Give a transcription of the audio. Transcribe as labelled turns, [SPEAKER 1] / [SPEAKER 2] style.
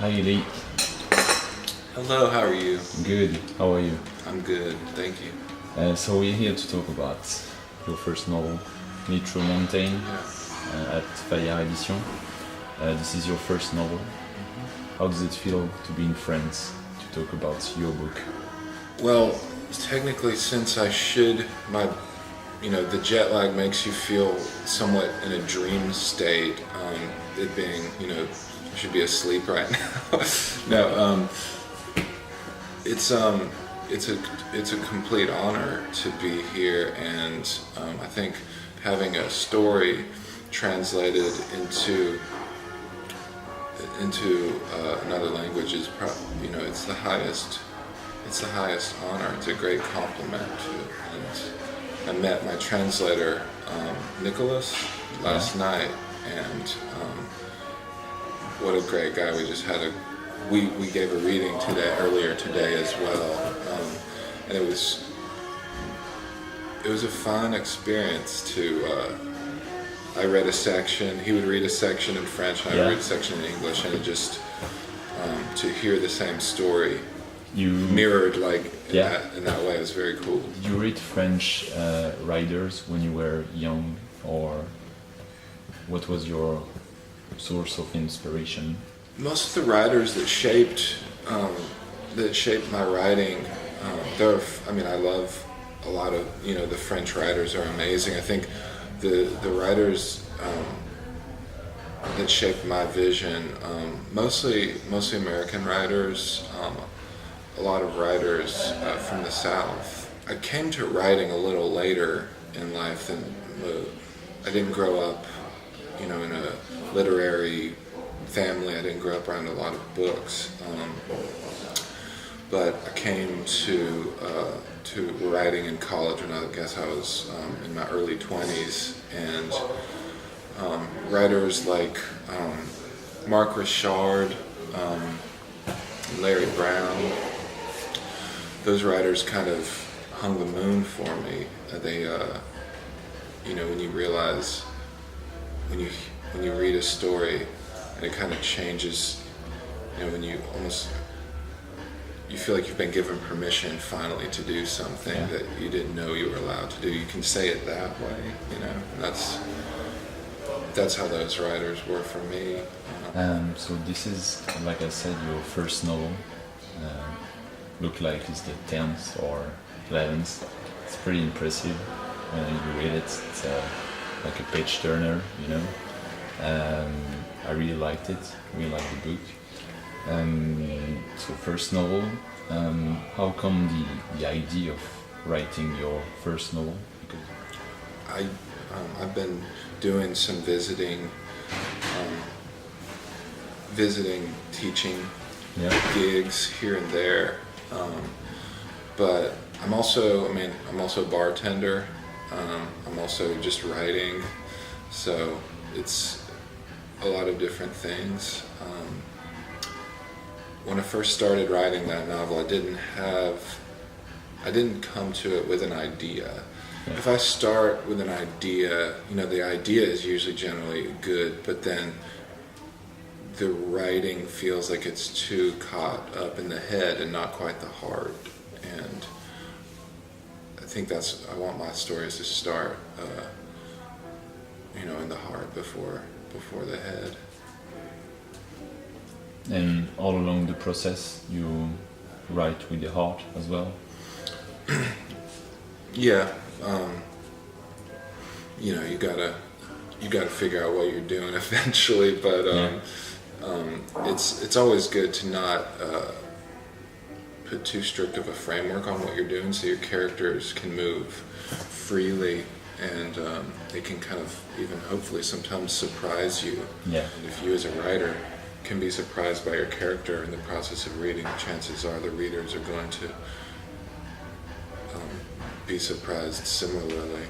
[SPEAKER 1] Hi, Lee.
[SPEAKER 2] Hello, how are you?
[SPEAKER 1] Good. How are you?
[SPEAKER 2] I'm good, thank you.
[SPEAKER 1] So we're here to talk about your first novel, Nitro Mountain, at Fayard Éditions. This is your first novel. How does it feel to be in France to talk about your book?
[SPEAKER 2] Well, technically, since I should, the jet lag makes you feel somewhat in a dream state. It being, I should be asleep right now. No, it's a complete honor to be here, and I think having a story translated into another language is it's the highest honor. It's a great compliment. And I met my translator Nicholas last night, and what a great guy. We just had we gave a reading earlier today as well, and it was a fun experience to. I read a section. He would read a section in French, and I would read a section in English, and it just to hear the same story mirrored in that way. It was very cool.
[SPEAKER 1] Did you read French writers when you were young, or what was your source of inspiration?
[SPEAKER 2] Most of the writers that shaped my writing, I love a lot of the French writers are amazing. I think the writers that shaped my vision, mostly American writers, a lot of writers from the South. I came to writing a little later in life than I didn't grow up, in a literary family. I didn't grow up around a lot of books, but I came to writing in college when I guess I was in my early 20s, and writers like Mark Richard, Larry Brown, those writers kind of hung the moon for me. They, when you realize, when you read a story, and it kind of changes, when you feel like you've been given permission finally to do something that you didn't know you were allowed to do. You can say it that way, and that's how those writers were for me.
[SPEAKER 1] So this is, like I said, your first novel. Look like it's the 10th or 11th. It's pretty impressive when you read it. It's like a page turner, I really liked it. Really liked the book. So first novel. How come the idea of writing your first novel? Because
[SPEAKER 2] I've been doing some visiting, teaching gigs here and there, but I'm also a bartender. I'm also just writing, so it's a lot of different things. When I first started writing that novel, I didn't come to it with an idea. Yeah. If I start with an idea, the idea is usually generally good, but then the writing feels like it's too caught up in the head and not quite the heart. And I think I want my stories to start, in the heart before the head.
[SPEAKER 1] And all along the process, you write with the heart as well?
[SPEAKER 2] Yeah. You gotta figure out what you're doing eventually, but it's always good to not put too strict of a framework on what you're doing, so your characters can move freely, and they can kind of even hopefully sometimes surprise you.
[SPEAKER 1] Yeah.
[SPEAKER 2] And if you as a writer can be surprised by your character in the process of reading, chances are the readers are going to be surprised similarly.